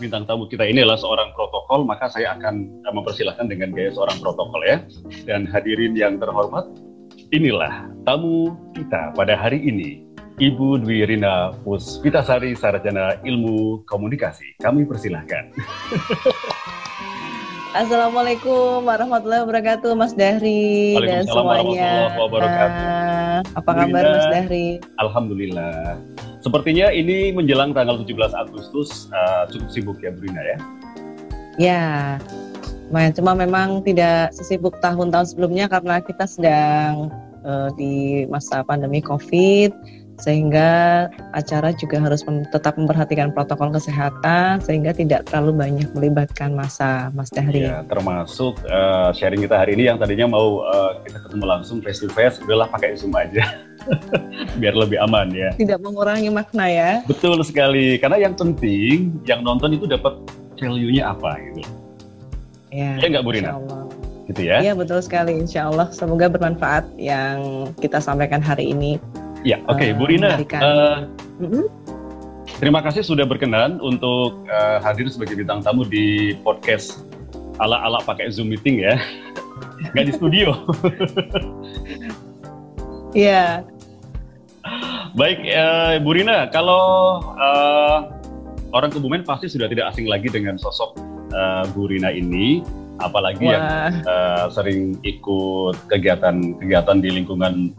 bintang tamu kita ini adalah seorang protokol, maka saya akan mempersilahkan dengan gaya seorang protokol ya. Dan hadirin yang terhormat, inilah tamu kita pada hari ini, Ibu Dwi Rina Puspitasari, Sarjana Ilmu Komunikasi. Kami persilahkan. Assalamualaikum warahmatullahi wabarakatuh, Mas Dahri dan semuanya. Warahmatullahi wabarakatuh. Apa kabar Mas Dahri? Alhamdulillah. Sepertinya ini menjelang tanggal 17 Agustus, cukup sibuk ya Bu Rina ya? Ya, cuma memang tidak sesibuk tahun-tahun sebelumnya karena kita sedang di masa pandemi COVID, sehingga acara juga harus tetap memperhatikan protokol kesehatan sehingga tidak terlalu banyak melibatkan massa, Mas Dahri. Ya, termasuk sharing kita hari ini yang tadinya mau kita ketemu langsung face to face, udahlah pakai Zoom aja. Biar lebih aman ya. Tidak mengurangi makna ya. Betul sekali, karena yang penting yang nonton itu dapat value-nya apa gitu. Ya, ya nggak Bu Rina? Gitu ya? Iya betul sekali, insya Allah. Semoga bermanfaat yang kita sampaikan hari ini. Ya, oke, Bu Rina. Terima kasih sudah berkenan untuk hadir sebagai bintang tamu di podcast ala-ala pakai Zoom meeting ya. Nggak di studio. Iya. Baik, Bu Rina, kalau orang Kebumen pasti sudah tidak asing lagi dengan sosok Bu Rina ini, apalagi yang sering ikut kegiatan di lingkungan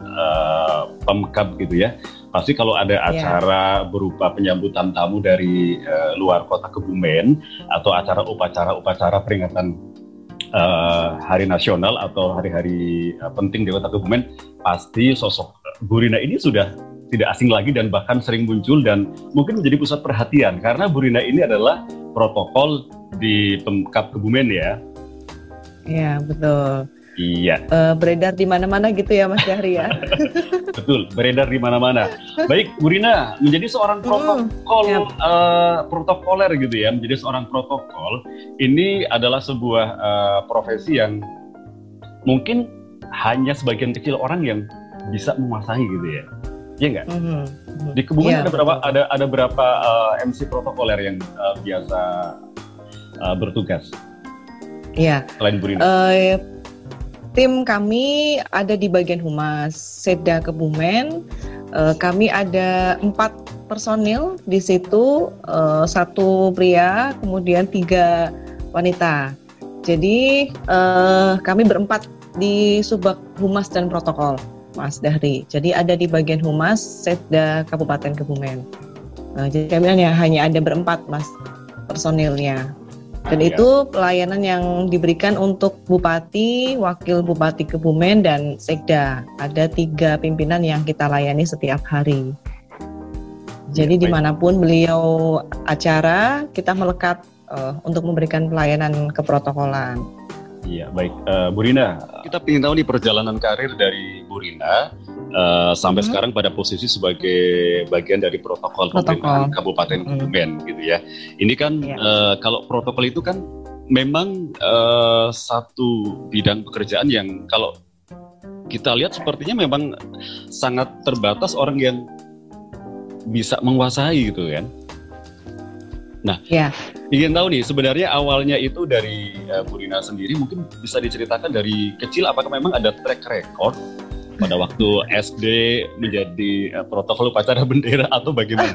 Pemkab gitu ya. Pasti kalau ada acara berupa penyambutan tamu dari luar kota Kebumen atau upacara peringatan Hari Nasional atau hari-hari penting di kota Kebumen, pasti sosok Bu Rina ini sudah tidak asing lagi dan bahkan sering muncul dan mungkin menjadi pusat perhatian karena Bu Rina ini adalah protokol di Pemkab Kebumen ya. Iya, betul. Iya. Beredar di mana-mana gitu ya Mas Dahri ya. Betul, beredar di mana-mana. Baik, Bu Rina, menjadi seorang protokoler gitu ya, menjadi seorang protokol ini adalah sebuah profesi yang mungkin hanya sebagian kecil orang yang bisa menguasai gitu ya. Iya nggak? Di Kebumen ada berapa MC protokoler yang biasa bertugas? Iya. Selain Bu Rina. Tim kami ada di bagian Humas Setda Kebumen. Kami ada 4 personil di situ, 1 pria, kemudian 3 wanita. Jadi kami berempat di Subbag Humas dan Protokol, Mas Dahri. Jadi ada di bagian Humas Setda Kabupaten Kebumen. Jadi kami hanya ada berempat Mas personilnya. Dan itu pelayanan yang diberikan untuk Bupati, Wakil Bupati Kebumen, dan Sekda. Ada 3 pimpinan yang kita layani setiap hari. Jadi dimanapun beliau acara, kita melekat untuk memberikan pelayanan keprotokolan. Iya, baik. Bu Rina, kita ingin tahu nih perjalanan karir dari Bu Rina sampai sekarang pada posisi sebagai bagian dari protokol pemerintahan Kabupaten Kebumen gitu ya. Ini kan kalau protokol itu kan memang satu bidang pekerjaan yang kalau kita lihat sepertinya memang sangat terbatas orang yang bisa menguasai gitu kan. Nah, ingin tahu nih sebenarnya awalnya itu dari Bu Rina sendiri, mungkin bisa diceritakan dari kecil apakah memang ada track record pada waktu SD menjadi protokol upacara bendera atau bagaimana?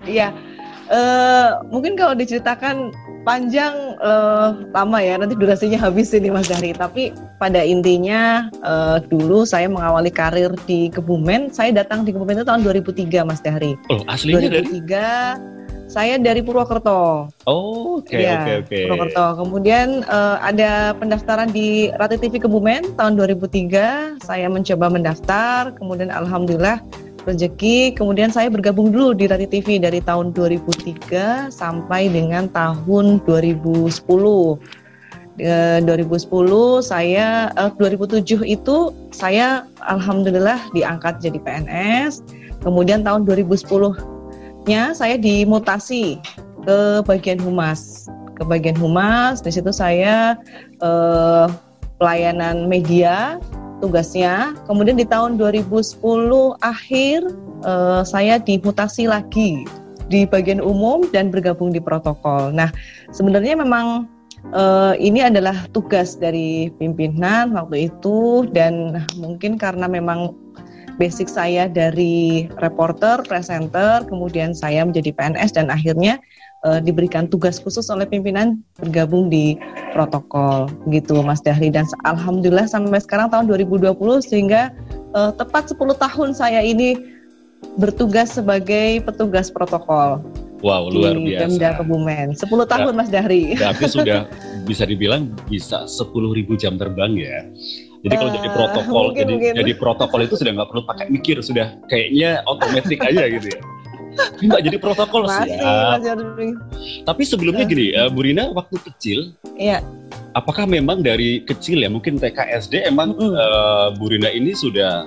Iya, mungkin kalau diceritakan panjang lama ya, nanti durasinya habis ini Mas Dahri. Tapi pada intinya dulu saya mengawali karir di Kebumen. Saya datang di Kebumen itu tahun 2003 Mas Dahri. Oh, aslinya 2003. Saya dari Purwokerto. Oh, oke. Purwokerto. Kemudian ada pendaftaran di Rati TV Kebumen tahun 2003. Saya mencoba mendaftar, kemudian alhamdulillah rezeki. Kemudian saya bergabung dulu di Rati TV dari tahun 2003 sampai dengan tahun 2010. 2007 itu saya alhamdulillah diangkat jadi PNS. Kemudian tahun 2010-nya saya dimutasi ke bagian humas. Di situ saya pelayanan media tugasnya. Kemudian di tahun 2010 akhir saya dimutasi lagi di bagian umum dan bergabung di protokol. Nah, sebenarnya memang ini adalah tugas dari pimpinan waktu itu, dan mungkin karena memang basic saya dari reporter, presenter, kemudian saya menjadi PNS dan akhirnya diberikan tugas khusus oleh pimpinan bergabung di protokol gitu Mas Dahri. Dan alhamdulillah sampai sekarang tahun 2020 sehingga tepat 10 tahun saya ini bertugas sebagai petugas protokol. Wow, luar biasa. Di Pemda Kebumen. 10 tahun Mas Dahri. Berarti sudah bisa dibilang bisa 10.000 jam terbang ya. Jadi kalau jadi protokol, jadi protokol itu sudah nggak perlu pakai mikir, sudah kayaknya otomatis aja gitu ya. Nggak jadi protokol sih. Tapi sebelumnya gini, Bu Rina waktu kecil, apakah memang dari kecil ya, mungkin TK SD emang Bu Rina ini sudah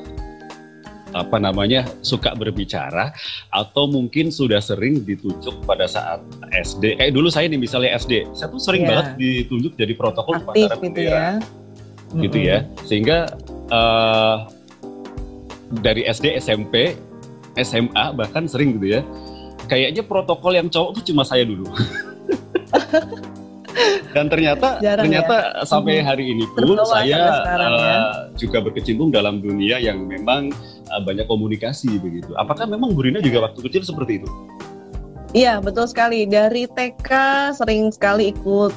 suka berbicara, atau mungkin sudah sering ditunjuk pada saat SD? Kayak dulu saya nih misalnya SD, saya tuh sering banget ditunjuk jadi protokol upacara bendera, gitu ya. Sehingga dari SD, SMP, SMA bahkan sering gitu ya. Kayaknya protokol yang cowok tuh cuma saya dulu. Dan ternyata sampai hari ini pun saya juga berkecimpung dalam dunia yang memang banyak komunikasi begitu. Apakah memang Bu Rina juga waktu kecil seperti itu? Iya, betul sekali. Dari TK sering sekali ikut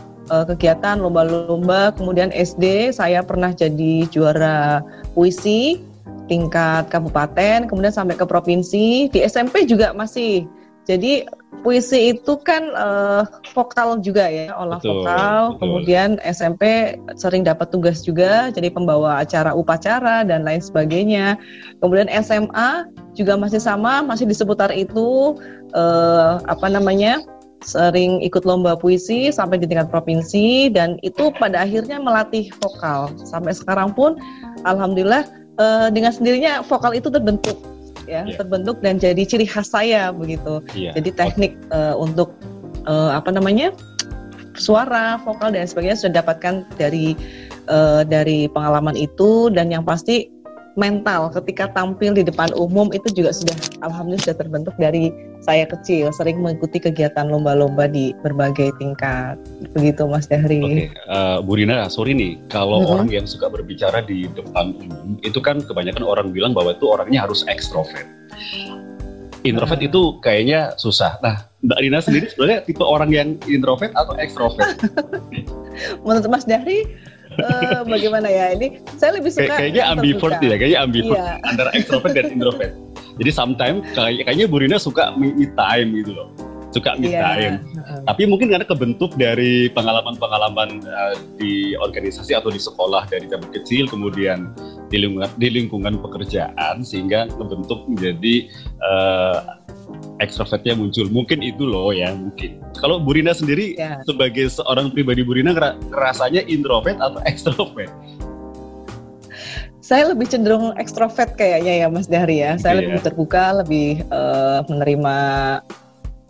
kegiatan lomba-lomba. Kemudian SD saya pernah jadi juara puisi tingkat kabupaten, kemudian sampai ke provinsi. Di SMP juga masih. Jadi puisi itu kan vokal juga ya, olah vokal. Betul. Kemudian SMP sering dapat tugas juga jadi pembawa acara upacara dan lain sebagainya. Kemudian SMA juga masih sama, masih di seputar itu, sering ikut lomba puisi sampai di tingkat provinsi, dan itu pada akhirnya melatih vokal. Sampai sekarang pun alhamdulillah dengan sendirinya vokal itu terbentuk terbentuk dan jadi ciri khas saya begitu. Jadi teknik untuk suara, vokal dan sebagainya sudah dapatkan dari pengalaman itu, dan yang pasti mental ketika tampil di depan umum itu juga sudah alhamdulillah sudah terbentuk dari saya kecil, sering mengikuti kegiatan lomba-lomba di berbagai tingkat. Begitu Mas Dahri. Oke, Bu Rina, sorry nih, kalau orang yang suka berbicara di depan umum itu kan kebanyakan orang bilang bahwa itu orangnya harus ekstrovert. Introvert itu kayaknya susah. Nah, Mbak Rina sendiri sebenarnya tipe orang yang introvert atau ekstrovert? Menurut Mas Dahri bagaimana ya? Ini saya lebih suka kayaknya ambivert ya, antara extrovert dan introvert. Jadi sometimes kayaknya Bu Rina suka me time gitu loh. Suka me time. Tapi mungkin karena kebentuk dari pengalaman-pengalaman di organisasi atau di sekolah dari zaman kecil, kemudian di lingkungan pekerjaan, sehingga kebentuk menjadi ekstrovertnya muncul. Mungkin itu loh ya, mungkin. Kalau Bu Rina sendiri sebagai seorang pribadi, Bu Rina rasanya introvert atau ekstrovert? Saya lebih cenderung ekstrovert kayaknya ya Mas Dahri ya. Saya lebih terbuka, lebih menerima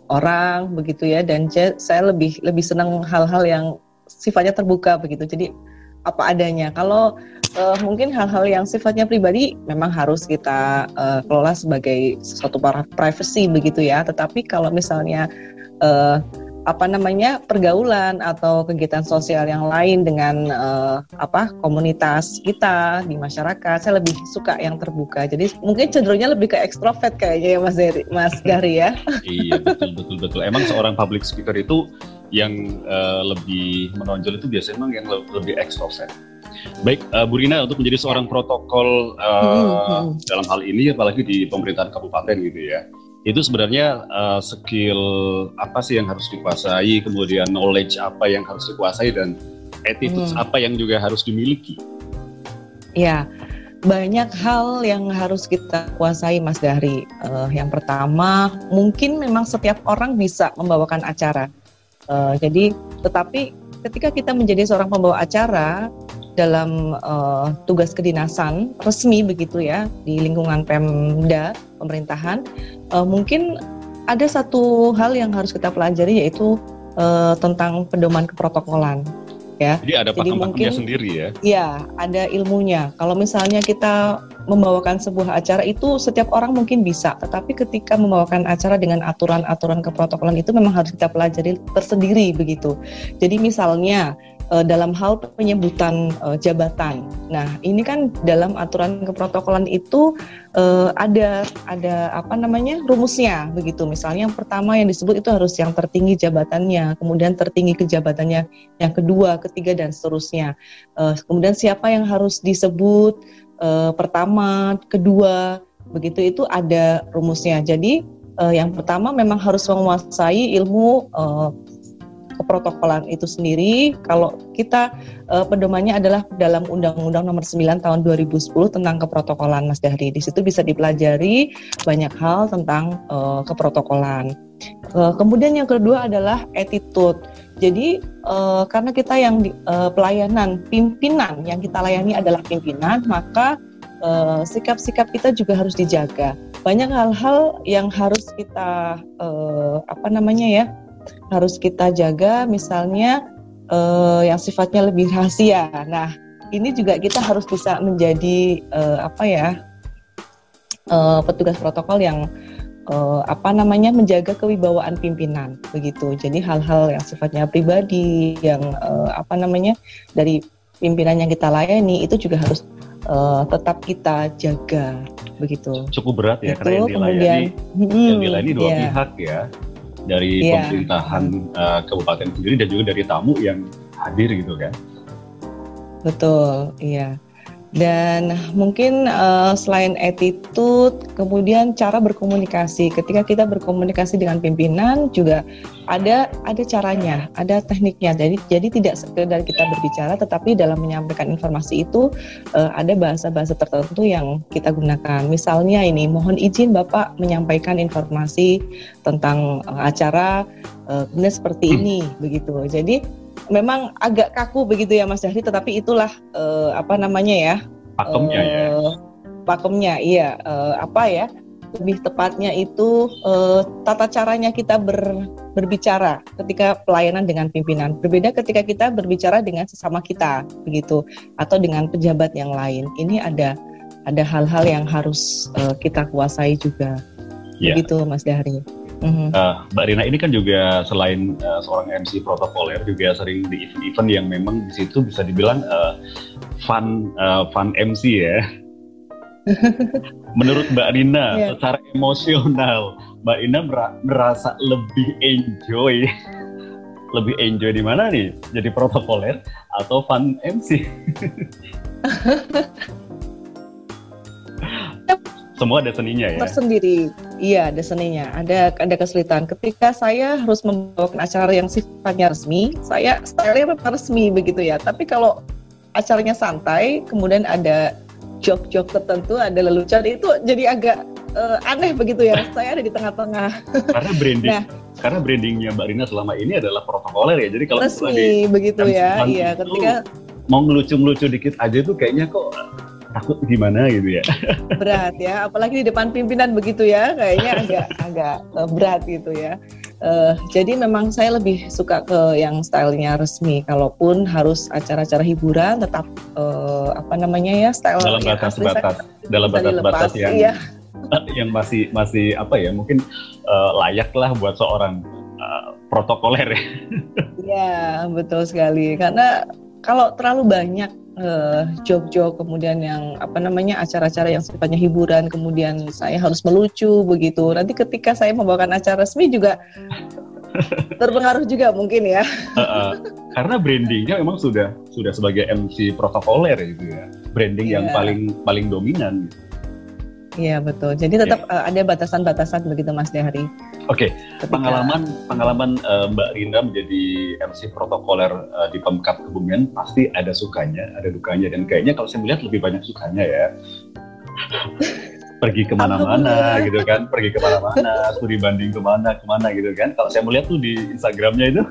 orang begitu ya, dan saya lebih senang hal-hal yang sifatnya terbuka begitu. Jadi apa adanya. Kalau mungkin hal-hal yang sifatnya pribadi memang harus kita kelola sebagai sesuatu privacy begitu ya. Tetapi kalau misalnya pergaulan atau kegiatan sosial yang lain dengan komunitas kita di masyarakat, saya lebih suka yang terbuka. Jadi mungkin cenderungnya lebih ke ekstrovert kayaknya ya Mas Dahri ya. Iya, betul. Emang seorang public speaker itu yang lebih menonjol itu biasanya memang yang lebih ekstrovert. Baik, Bu Rina, untuk menjadi seorang protokol dalam hal ini, apalagi di pemerintahan kabupaten gitu ya, itu sebenarnya skill apa sih yang harus dikuasai, kemudian knowledge apa yang harus dikuasai, dan attitude apa yang juga harus dimiliki? Ya, banyak hal yang harus kita kuasai Mas Dahri. Yang pertama, mungkin memang setiap orang bisa membawakan acara. Tetapi ketika kita menjadi seorang pembawa acara dalam tugas kedinasan resmi begitu ya di lingkungan Pemda pemerintahan, mungkin ada satu hal yang harus kita pelajari, yaitu tentang pedoman keprotokolan. ya. Jadi ada pakem-pakemnya sendiri ya? Iya, ada ilmunya. Kalau misalnya kita membawakan sebuah acara itu setiap orang mungkin bisa, tetapi ketika membawakan acara dengan aturan-aturan keprotokolan itu memang harus kita pelajari tersendiri begitu. Jadi misalnya dalam hal penyebutan jabatan. Nah, ini kan dalam aturan keprotokolan itu ada apa namanya rumusnya begitu. Misalnya yang pertama yang disebut itu harus yang tertinggi jabatannya, kemudian tertinggi kejabatannya yang kedua, ketiga dan seterusnya. Kemudian siapa yang harus disebut pertama, kedua, begitu itu ada rumusnya. Jadi yang pertama memang harus menguasai ilmu keprotokolan itu sendiri. Kalau kita pedomannya adalah dalam Undang-Undang Nomor 9 Tahun 2010 tentang keprotokolan, Mas Dahri. Di situ bisa dipelajari banyak hal tentang keprotokolan. Kemudian yang kedua adalah attitude. Jadi karena kita yang pelayanan pimpinan yang kita layani adalah pimpinan, maka sikap-sikap kita juga harus dijaga. Banyak hal-hal yang harus kita harus kita jaga, misalnya yang sifatnya lebih rahasia. Nah, ini juga kita harus bisa menjadi petugas protokol yang menjaga kewibawaan pimpinan begitu. Jadi hal-hal yang sifatnya pribadi, yang dari pimpinan yang kita layani itu juga harus tetap kita jaga begitu. Cukup berat ya, karena yang dilayani dua pihak ya. Dari pemerintahan kabupaten sendiri dan juga dari tamu yang hadir gitu kan. Betul, iya. Dan mungkin selain attitude, kemudian cara berkomunikasi. Ketika kita berkomunikasi dengan pimpinan juga ada caranya, ada tekniknya. Jadi tidak sekedar kita berbicara, tetapi dalam menyampaikan informasi itu ada bahasa-bahasa tertentu yang kita gunakan. Misalnya ini, mohon izin Bapak menyampaikan informasi tentang acara kemudian seperti ini, begitu. Jadi memang agak kaku begitu ya Mas Dahri, tetapi itulah pakemnya, iya. Lebih tepatnya itu tata caranya kita berbicara ketika pelayanan dengan pimpinan. Berbeda ketika kita berbicara dengan sesama kita, begitu, atau dengan pejabat yang lain. Ini ada hal-hal yang harus kita kuasai juga, begitu Mas Dahri. Mbak Rina ini kan juga selain seorang MC protokoler, juga sering di event-event yang memang di situ bisa dibilang fun MC ya. Menurut Mbak Rina, secara emosional, Mbak Rina merasa lebih enjoy di mana nih? Jadi protokoler atau fun MC? Semua ada seninya ya? Tersendiri, iya ada seninya, ada kesulitan. Ketika saya harus membawakan acara yang sifatnya resmi, saya style-nya resmi begitu ya. Tapi kalau acaranya santai, kemudian ada joke-joke tertentu, ada lelucon, itu jadi agak aneh begitu ya. Saya ada di tengah-tengah. Karena brandingnya Mbak Rina selama ini adalah protokoler ya. Jadi kalau resmi begitu ya, iya. Ketika mau ngelucu-ngelucu dikit aja tuh kayaknya kok takut gimana gitu ya. Berat ya, apalagi di depan pimpinan begitu ya, kayaknya agak berat gitu ya. Jadi memang saya lebih suka ke yang stylenya resmi. Kalaupun harus acara-acara hiburan, tetap style dalam batas-batas yang yang masih mungkin layak lah buat seorang protokoler ya. Iya, betul sekali. Karena kalau terlalu banyak joke-joke, kemudian yang acara-acara yang sifatnya hiburan, kemudian saya harus melucu begitu. Nanti ketika saya membawakan acara resmi juga terpengaruh juga mungkin ya. Karena brandingnya memang sudah sebagai MC protokoler gitu ya. Branding yang paling dominan. Iya betul. Jadi tetap ada batasan-batasan begitu Mas Dahri. Oke. Pengalaman Mbak Rina menjadi MC protokoler di Pemkab Kebumen pasti ada sukanya, ada dukanya, dan kayaknya kalau saya melihat lebih banyak sukanya ya. Pergi kemana-mana gitu kan, studi banding kemana gitu kan. Kalau saya melihat tuh di Instagramnya itu.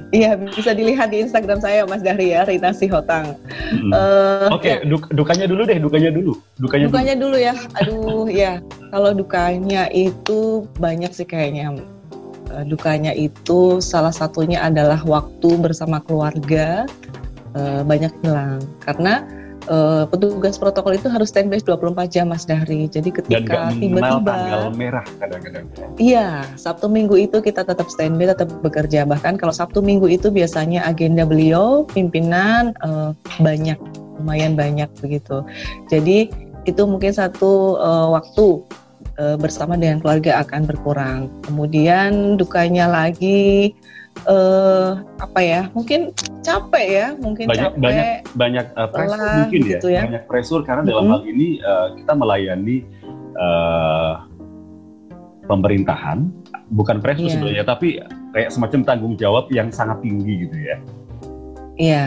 Iya, bisa dilihat di Instagram saya Mas Dahri ya, Rina Sihotang. Oke, dukanya dulu deh, dukanya dulu ya. Aduh, ya. Kalau dukanya itu banyak sih kayaknya. Dukanya itu salah satunya adalah waktu bersama keluarga banyak hilang karena petugas protokol itu harus standby 24 jam Mas Dahri. Jadi ketika tiba-tiba tanggal merah kadang-kadang. Iya, Sabtu Minggu itu kita tetap standby, tetap bekerja. Bahkan kalau Sabtu Minggu itu biasanya agenda beliau pimpinan lumayan banyak begitu. Jadi itu mungkin satu waktu bersama dengan keluarga akan berkurang. Kemudian dukanya lagi mungkin capek ya, mungkin banyak pressure mungkin gitu ya. Banyak pressure karena dalam hal ini kita melayani pemerintahan, bukan pressure sebenarnya, tapi kayak semacam tanggung jawab yang sangat tinggi gitu ya. Iya.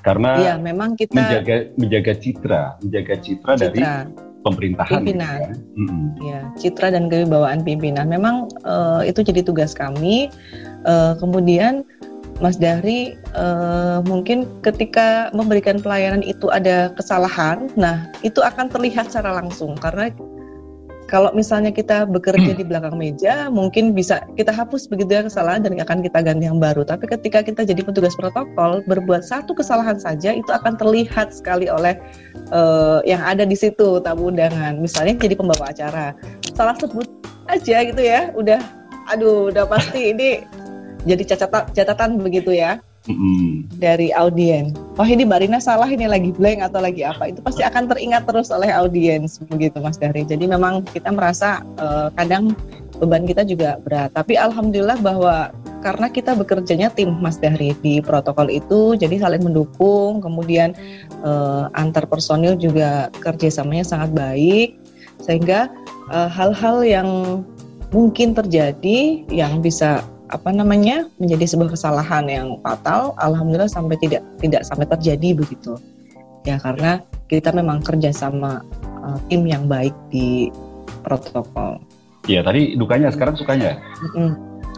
Karena memang kita menjaga citra dari pemerintahan. Pimpinan. Gitu ya. Citra dan kewibawaan pimpinan. Memang itu jadi tugas kami. Kemudian Mas Dahri, mungkin ketika memberikan pelayanan itu ada kesalahan, nah itu akan terlihat secara langsung karena kalau misalnya kita bekerja di belakang meja, mungkin bisa kita hapus begitu ya kesalahan dan akan kita ganti yang baru. Tapi ketika kita jadi petugas protokol, berbuat satu kesalahan saja itu akan terlihat sekali oleh yang ada di situ tamu undangan. Misalnya jadi pembawa acara, salah sebut aja gitu ya, udah pasti ini jadi catatan begitu ya dari audiens. Oh ini Mbak Rina salah, ini lagi blank atau lagi apa, itu pasti akan teringat terus oleh audiens begitu Mas Dahri. Jadi memang kita merasa kadang beban kita juga berat, tapi alhamdulillah bahwa karena kita bekerjanya tim Mas Dahri di protokol itu, jadi saling mendukung, kemudian antar personil juga kerjasamanya sangat baik, sehingga hal-hal yang mungkin terjadi yang bisa menjadi sebuah kesalahan yang fatal, alhamdulillah tidak sampai terjadi begitu ya, karena kita memang kerja sama tim yang baik di protokol. Iya, tadi dukanya, sekarang sukanya.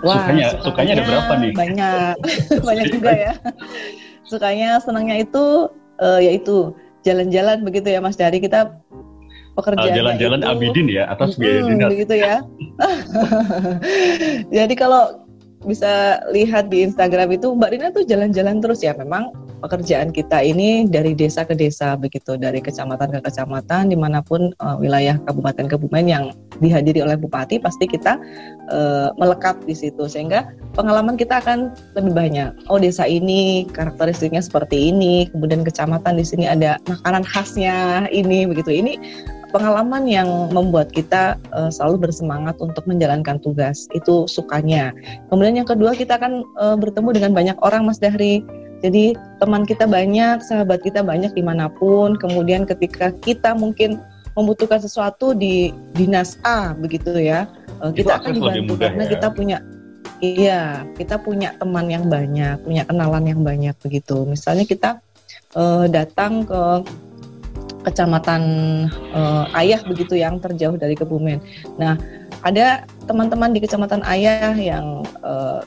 Wah, sukanya ada berapa nih? Banyak juga ya. Sukanya, senangnya itu yaitu jalan-jalan begitu ya Mas Dahri, kita pekerjaannya jalan-jalan itu, Abidin ya, atas biaya dinas begitu ya. Jadi kalau bisa lihat di Instagram itu Mbak Rina tuh jalan-jalan terus ya. Memang pekerjaan kita ini dari desa ke desa begitu, dari kecamatan ke kecamatan, dimanapun wilayah Kabupaten Kebumen yang dihadiri oleh Bupati, pasti kita melekat di situ, sehingga pengalaman kita akan lebih banyak. Oh, desa ini karakteristiknya seperti ini, kemudian kecamatan di sini ada makanan khasnya ini begitu. Ini pengalaman yang membuat kita selalu bersemangat untuk menjalankan tugas, itu sukanya. Kemudian yang kedua, kita akan bertemu dengan banyak orang Mas Dahri. Jadi teman kita banyak, sahabat kita banyak dimanapun. Kemudian ketika kita mungkin membutuhkan sesuatu di dinas A begitu ya, kita akan dibantu karena kita punya teman yang banyak, punya kenalan yang banyak begitu. Misalnya kita datang ke kecamatan Ayah begitu yang terjauh dari Kebumen. Nah, ada teman-teman di kecamatan Ayah yang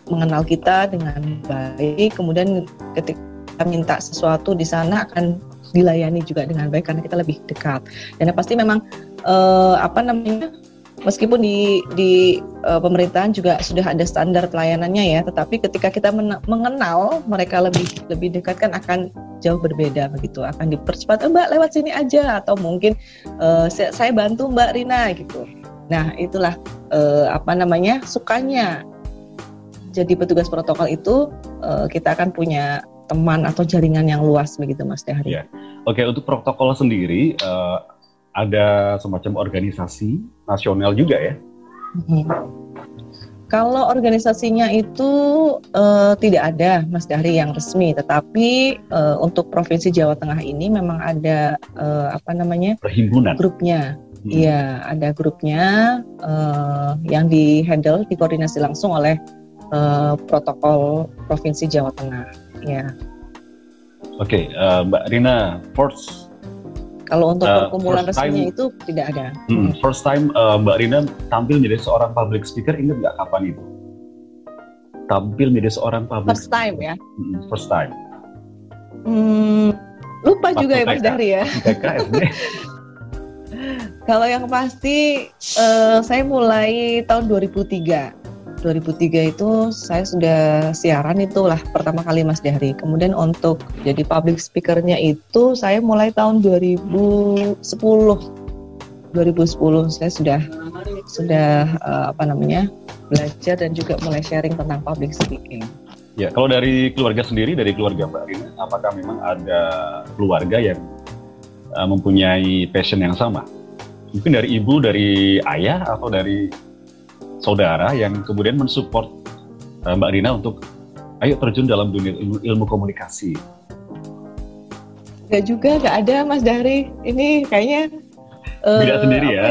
mengenal kita dengan baik, kemudian ketika kita minta sesuatu di sana akan dilayani juga dengan baik karena kita lebih dekat. Dan pasti memang meskipun di pemerintahan juga sudah ada standar pelayanannya ya, tetapi ketika kita mengenal mereka lebih dekat kan akan jauh berbeda begitu, akan dipercepat, Mbak lewat sini aja, atau mungkin saya bantu Mbak Rina gitu. Nah itulah sukanya jadi petugas protokol itu, kita akan punya teman atau jaringan yang luas begitu Mas Dahri. Ya. Oke, untuk protokol sendiri ada semacam organisasi nasional juga ya? Kalau organisasinya itu tidak ada Mas Dahri yang resmi, tetapi untuk Provinsi Jawa Tengah ini memang ada perhimpunan grupnya. Iya, ada grupnya yang di-handle, dikoordinasi langsung oleh protokol Provinsi Jawa Tengah. Ya. Oke, Mbak Rina, kalau untuk perkumpulan resminya itu tidak ada. First time Mbak Rina tampil menjadi seorang public speaker, ingat nggak kapan itu? Tampil menjadi seorang public First time ya? First time. Lupa juga ya Mas Dahri ya. Kalau yang pasti saya mulai tahun 2003 2003 itu saya sudah siaran, itulah pertama kali Mas Dahri. Kemudian untuk jadi public speaker-nya itu saya mulai tahun 2010 saya sudah belajar dan juga mulai sharing tentang public speaking. Ya, kalau dari keluarga sendiri, dari keluarga Mbak Rina, apakah memang ada keluarga yang mempunyai passion yang sama? Mungkin dari ibu, dari ayah, atau dari saudara yang kemudian mensupport Mbak Rina untuk ayo terjun dalam dunia ilmu komunikasi? Gak ada Mas Dahri. Ini kayaknya Tidak sendiri ya?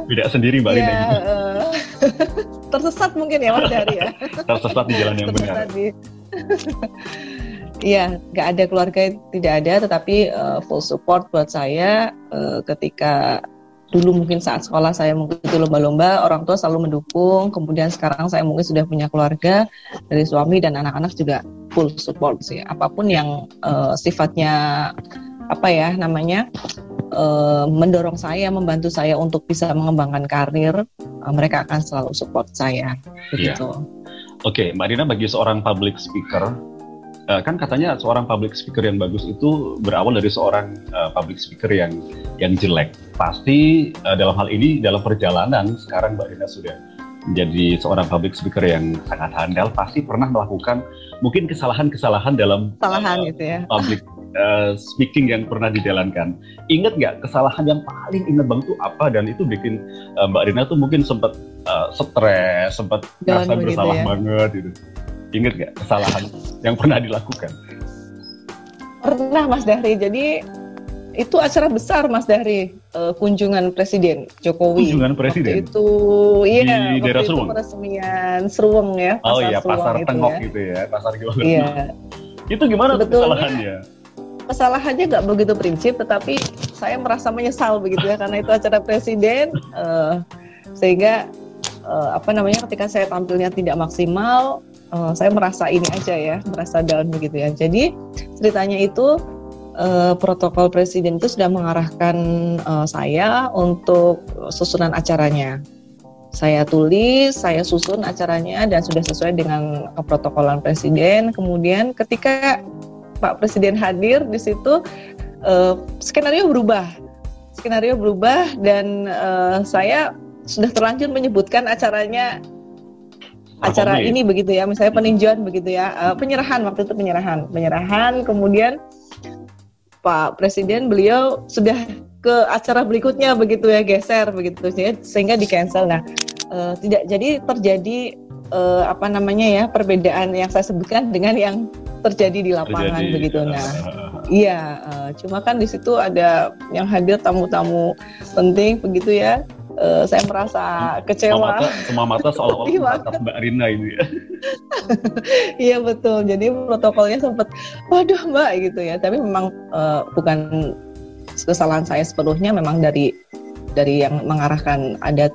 Tidak sendiri Mbak Rina. Tersesat mungkin ya Mas Dahri ya. Tersesat di jalan yang benar. Iya, nggak ada keluarga, tidak ada, tetapi full support buat saya ketika dulu mungkin saat sekolah saya mengikuti lomba-lomba, orang tua selalu mendukung. Kemudian sekarang saya mungkin sudah punya keluarga, dari suami dan anak-anak juga full support sih. Apapun yang sifatnya mendorong saya, membantu saya untuk bisa mengembangkan karir, mereka akan selalu support saya. Begitu. Oke, Mbak Rina, bagi seorang public speaker, kan katanya seorang public speaker yang bagus itu berawal dari seorang public speaker yang jelek. Pasti dalam hal ini, dalam perjalanan sekarang Mbak Rina sudah menjadi seorang public speaker yang sangat handal, pasti pernah melakukan mungkin kesalahan-kesalahan dalam public speaking yang pernah dijalankan. Ingat nggak kesalahan yang paling ingat banget itu apa, dan itu bikin Mbak Rina tuh mungkin sempat stres, sempat merasa bersalah banget gitu. Ingat nggak kesalahan yang pernah dilakukan? Pernah Mas Dahri, jadi itu acara besar Mas Dahri, kunjungan Presiden Jokowi. Kunjungan Presiden? Waktu itu, iya, di daerah Seruang? Peresmian Seruang ya, Pasar Tengok gitu ya, Pasar Gilbert. Iya. Itu gimana kesalahannya? Kesalahannya nggak begitu prinsip, tetapi saya merasa menyesal begitu ya, karena itu acara Presiden, sehingga ketika saya tampilnya tidak maksimal, saya merasa ini aja ya, merasa down begitu ya. Jadi ceritanya itu protokol Presiden itu sudah mengarahkan saya untuk susunan acaranya. Saya tulis, saya susun acaranya dan sudah sesuai dengan protokolan Presiden. Kemudian ketika Pak Presiden hadir di situ, skenario berubah dan saya sudah terlanjur menyebutkan acaranya, acara ini begitu ya, misalnya peninjauan begitu ya, penyerahan, waktu itu penyerahan, kemudian Pak Presiden beliau sudah ke acara berikutnya begitu ya, geser begitu sehingga di cancel. Nah, tidak jadi terjadi perbedaan yang saya sebutkan dengan yang terjadi di lapangan begitu. Nah, iya, cuma kan di situ ada yang hadir tamu-tamu penting begitu ya. Saya merasa kecewa. Semua mata seolah-olah atas Mbak Rina ini ya. Iya betul. Jadi protokolnya sempat, waduh Mbak gitu ya. Tapi memang bukan kesalahan saya sepenuhnya, memang dari yang mengarahkan, ada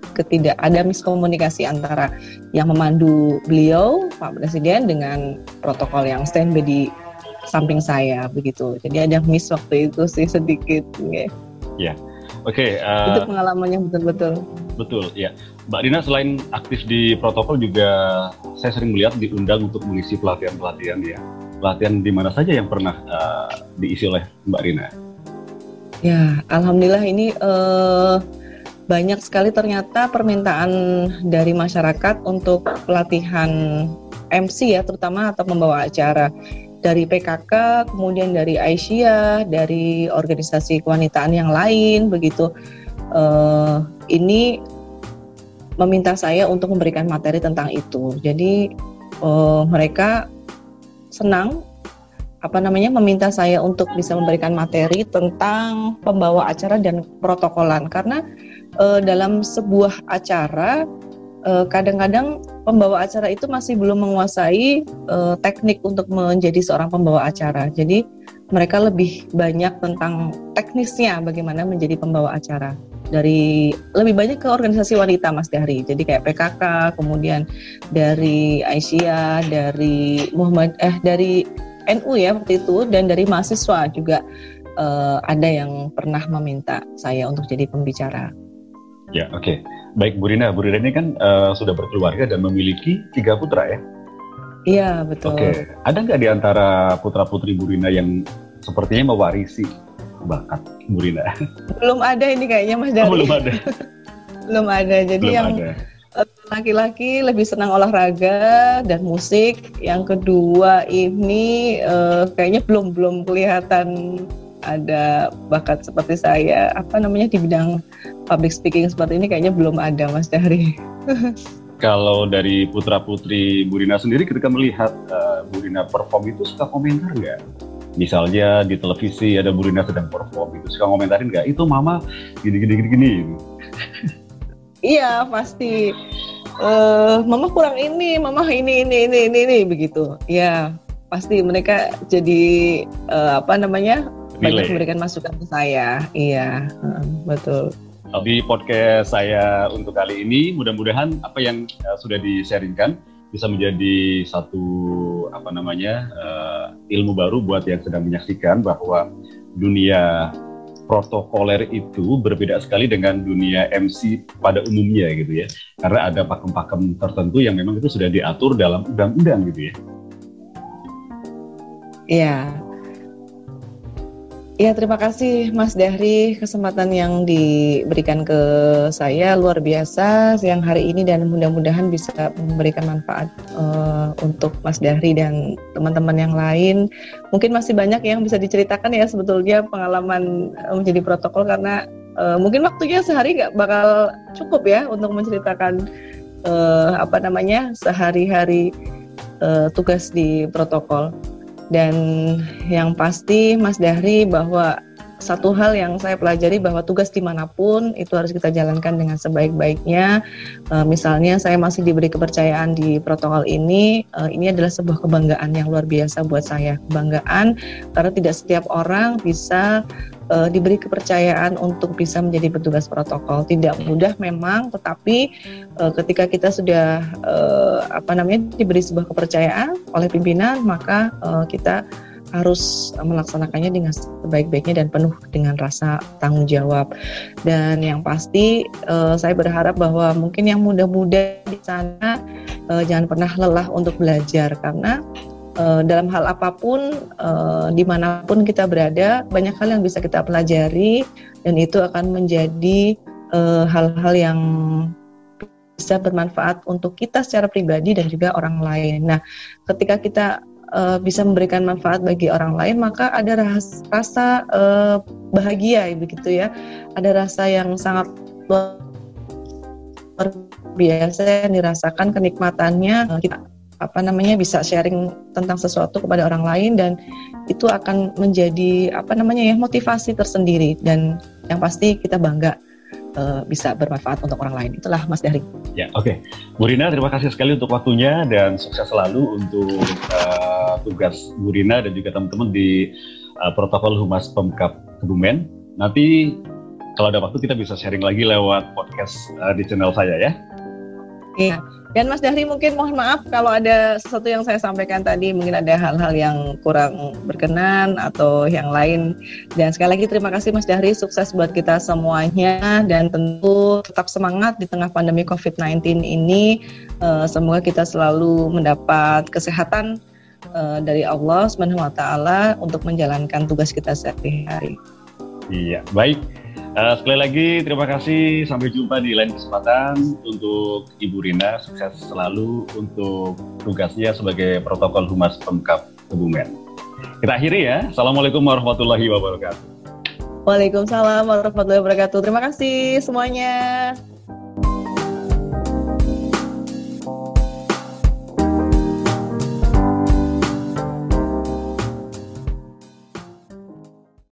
miskomunikasi antara yang memandu beliau Pak Presiden dengan protokol yang standby di samping saya begitu. Jadi ada miss waktu itu sih sedikit. Ya. Oke. Itu pengalamannya betul-betul. Betul, ya. Mbak Rina selain aktif di protokol juga saya sering melihat diundang untuk mengisi pelatihan-pelatihan ya. Pelatihan di mana saja yang pernah diisi oleh Mbak Rina? Ya, alhamdulillah ini banyak sekali ternyata permintaan dari masyarakat untuk pelatihan MC ya, terutama atau membawa acara. Dari PKK, kemudian dari Aisyah, dari organisasi kewanitaan yang lain begitu. Ini meminta saya untuk memberikan materi tentang itu. Jadi mereka senang meminta saya untuk bisa memberikan materi tentang pembawa acara dan protokolan, karena dalam sebuah acara kadang-kadang pembawa acara itu masih belum menguasai teknik untuk menjadi seorang pembawa acara. Jadi mereka lebih banyak tentang teknisnya bagaimana menjadi pembawa acara. Lebih banyak ke organisasi wanita Mas Dahri. Jadi kayak PKK, kemudian dari Aisyah, dari dari NU ya waktu itu, dan dari mahasiswa juga ada yang pernah meminta saya untuk jadi pembicara. Ya, oke. Baik, Bu Rina ini kan sudah berkeluarga dan memiliki 3 putra ya? Iya, betul. Oke, ada nggak di antara putra-putri Bu Rina yang sepertinya mewarisi bakat Bu Rina? Belum ada ini kayaknya Mas Dari. Belum ada. Belum ada, jadi Belum yang ada. Laki-laki lebih senang olahraga dan musik. Yang kedua ini kayaknya belum kelihatan ada bakat seperti saya. Di bidang public speaking seperti ini kayaknya belum ada, Mas Dari. Kalau dari putra-putri Bu Rina sendiri ketika melihat Bu Rina perform itu suka komentar nggak? Misalnya di televisi ada Bu Rina sedang perform, itu suka komentarin nggak? Itu mama gini. Iya, pasti. Mama kurang ini, mama ini begitu. Ya, pasti mereka jadi banyak memberikan masukan ke saya. Iya, betul. Di podcast saya untuk kali ini, mudah-mudahan apa yang sudah di-sharingkan bisa menjadi satu ilmu baru buat yang sedang menyaksikan bahwa dunia protokoler itu berbeda sekali dengan dunia MC pada umumnya gitu ya. Karena ada pakem-pakem tertentu yang memang itu sudah diatur dalam undang-undang gitu ya. Iya. Ya, terima kasih Mas Dahri, kesempatan yang diberikan ke saya luar biasa siang hari ini, dan mudah-mudahan bisa memberikan manfaat untuk Mas Dahri dan teman-teman yang lain. Mungkin masih banyak yang bisa diceritakan ya sebetulnya pengalaman menjadi protokol, karena mungkin waktunya sehari nggak bakal cukup ya untuk menceritakan sehari-hari tugas di protokol. Dan yang pasti Mas Dahri, bahwa satu hal yang saya pelajari bahwa tugas dimanapun itu harus kita jalankan dengan sebaik-baiknya. Misalnya saya masih diberi kepercayaan di protokol ini adalah sebuah kebanggaan yang luar biasa buat saya. Kebanggaan karena tidak setiap orang bisa diberi kepercayaan untuk bisa menjadi petugas protokol. Tidak mudah memang, tetapi ketika kita sudah diberi sebuah kepercayaan oleh pimpinan, maka kita harus melaksanakannya dengan sebaik-baiknya dan penuh dengan rasa tanggung jawab. Dan yang pasti saya berharap bahwa mungkin yang muda-muda di sana jangan pernah lelah untuk belajar, karena dalam hal apapun, dimanapun kita berada, banyak hal yang bisa kita pelajari, dan itu akan menjadi hal-hal yang bisa bermanfaat untuk kita secara pribadi dan juga orang lain. Nah, ketika kita bisa memberikan manfaat bagi orang lain, maka ada rasa bahagia begitu ya, ada rasa yang sangat luar biasa yang dirasakan, kenikmatannya kita bisa sharing tentang sesuatu kepada orang lain, dan itu akan menjadi motivasi tersendiri, dan yang pasti kita bangga bisa bermanfaat untuk orang lain. Itulah Mas Dahri. Ya, oke. Bu Rina, terima kasih sekali untuk waktunya dan sukses selalu untuk tugas Bu Rina dan juga teman-teman di protokol Humas Pemkab Kebumen. Nanti kalau ada waktu kita bisa sharing lagi lewat podcast di channel saya ya. Iya. Dan Mas Dahri, mungkin mohon maaf kalau ada sesuatu yang saya sampaikan tadi, mungkin ada hal-hal yang kurang berkenan atau yang lain. Dan sekali lagi terima kasih Mas Dahri, sukses buat kita semuanya, dan tentu tetap semangat di tengah pandemi COVID-19 ini. Semoga kita selalu mendapat kesehatan dari Allah SWT untuk menjalankan tugas kita sehari-hari. Iya, baik. Sekali lagi terima kasih, sampai jumpa di lain kesempatan. Untuk Ibu Rina, sukses selalu untuk tugasnya sebagai protokol Humas Pemkab Kebumen. Kita akhiri ya. Assalamualaikum warahmatullahi wabarakatuh. Waalaikumsalam warahmatullahi wabarakatuh. Terima kasih semuanya.